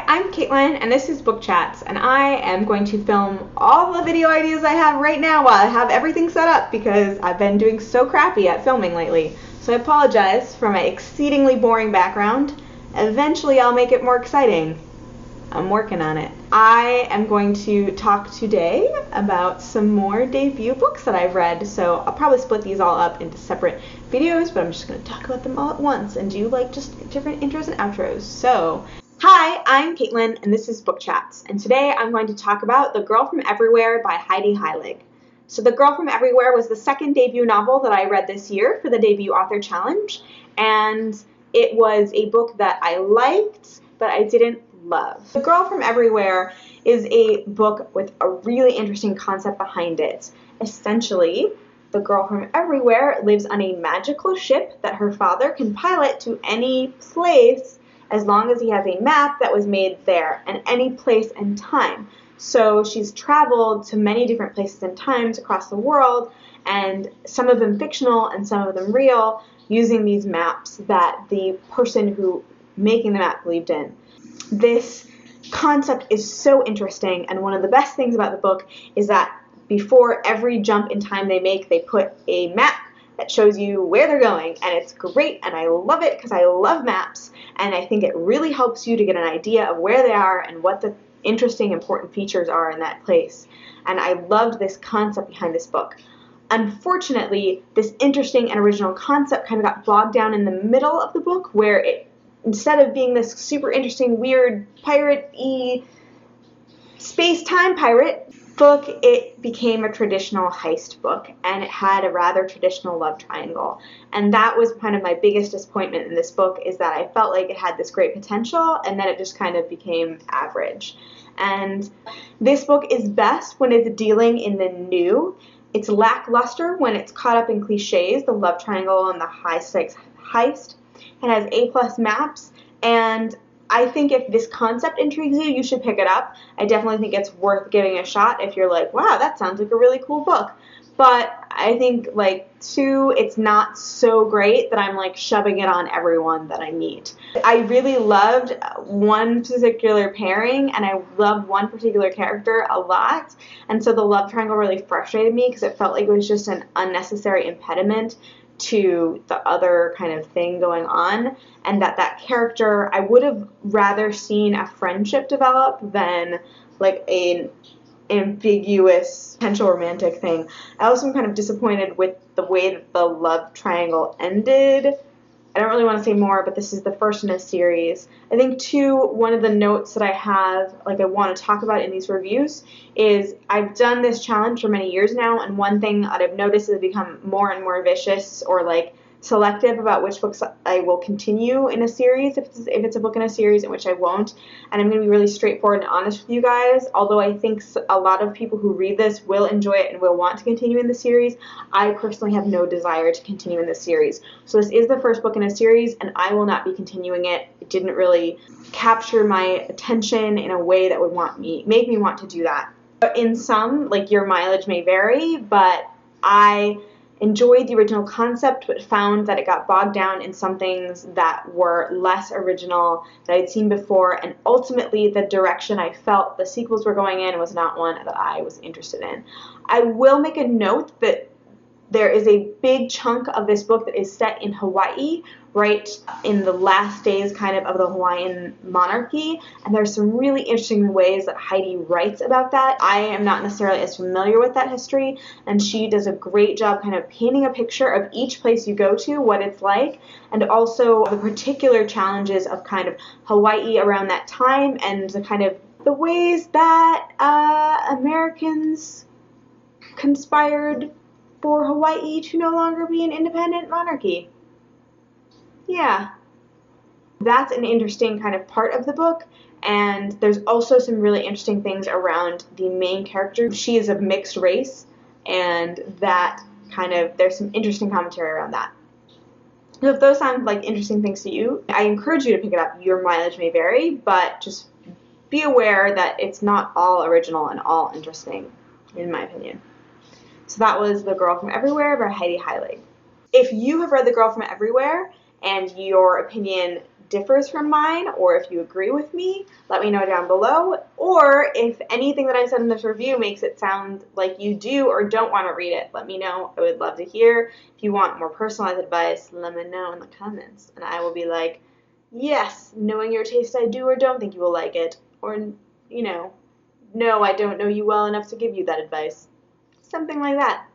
I'm Caitlin, and this is Book Chats, and I am going to film all the video ideas I have right now while I have everything set up because I've been doing so crappy at filming lately. So I apologize for my exceedingly boring background. Eventually I'll make it more exciting. I'm working on it. I am going to talk today about some more debut books that I've read, so I'll probably split these all up into separate videos, but I'm just going to talk about them all at once and do like just different intros and outros. So, hi, I'm Caitlin, and this is Book Chats, and today I'm going to talk about The Girl from Everywhere by Heidi Heilig. So The Girl from Everywhere was the second debut novel that I read this year for the Debut Author Challenge, and it was a book that I liked, but I didn't love. The Girl from Everywhere is a book with a really interesting concept behind it. Essentially, the girl from everywhere lives on a magical ship that her father can pilot to any place as long as he has a map that was made there, and any place and time. So she's traveled to many different places and times across the world, and some of them fictional and some of them real, using these maps that the person who making the map believed in. This concept is so interesting, and one of the best things about the book is that before every jump in time they make, they put a map that shows you where they're going, and it's great, and I love it because I love maps, and I think it really helps you to get an idea of where they are and what the interesting, important features are in that place. And I loved this concept behind this book. Unfortunately, this interesting and original concept kind of got bogged down in the middle of the book, where it, instead of being this super interesting, weird, pirate-y, space-time pirate book, it became a traditional heist book, and it had a rather traditional love triangle. And that was kind of my biggest disappointment in this book, is that I felt like it had this great potential, and then it just kind of became average. And this book is best when it's dealing in the new. It's lackluster when it's caught up in cliches, the love triangle and the high-stakes heist. It has A+ maps, and I think if this concept intrigues you, you should pick it up. I definitely think it's worth giving a shot if you're like, wow, that sounds like a really cool book. But I think, like, 2, it's not so great that I'm, like, shoving it on everyone that I meet. I really loved one particular pairing, and I loved one particular character a lot, and so the love triangle really frustrated me because it felt like it was just an unnecessary impediment to the other kind of thing going on, and that character, I would have rather seen a friendship develop than like an ambiguous potential romantic thing. I also am kind of disappointed with the way that the love triangle ended. I don't really want to say more, but this is the first in a series. I think, too, one of the notes that I have, like I want to talk about in these reviews, is I've done this challenge for many years now, and one thing that I've noticed is I've become more and more vicious or, like, selective about which books I will continue in a series, if it's a book in a series, in which I won't. And I'm going to be really straightforward and honest with you guys. Although I think a lot of people who read this will enjoy it and will want to continue in the series, I personally have no desire to continue in the series. So this is the first book in a series, and I will not be continuing it. It didn't really capture my attention in a way that would make me want to do that. But in some, like, your mileage may vary, but I enjoyed the original concept, but found that it got bogged down in some things that were less original that I'd seen before, and ultimately the direction I felt the sequels were going in was not one that I was interested in. I will make a note that there is a big chunk of this book that is set in Hawaii, right in the last days kind of the Hawaiian monarchy, and there's some really interesting ways that Heidi writes about that. I am not necessarily as familiar with that history, and she does a great job kind of painting a picture of each place you go to, what it's like, and also the particular challenges of kind of Hawaii around that time, and the kind of the ways that Americans conspired for Hawaii to no longer be an independent monarchy. Yeah, that's an interesting kind of part of the book, and there's also some really interesting things around the main character. She is of mixed race, and that kind of, there's some interesting commentary around that. So if those sound like interesting things to you, I encourage you to pick it up. Your mileage may vary, but just be aware that it's not all original and all interesting, in my opinion. So that was The Girl from Everywhere by Heidi Heilig. If you have read The Girl from Everywhere and your opinion differs from mine, or if you agree with me, let me know down below. Or if anything that I said in this review makes it sound like you do or don't want to read it, let me know. I would love to hear. If you want more personalized advice, let me know in the comments, and I will be like, yes, knowing your taste, I do or don't think you will like it, or, you know, no, I don't know you well enough to give you that advice. Something like that.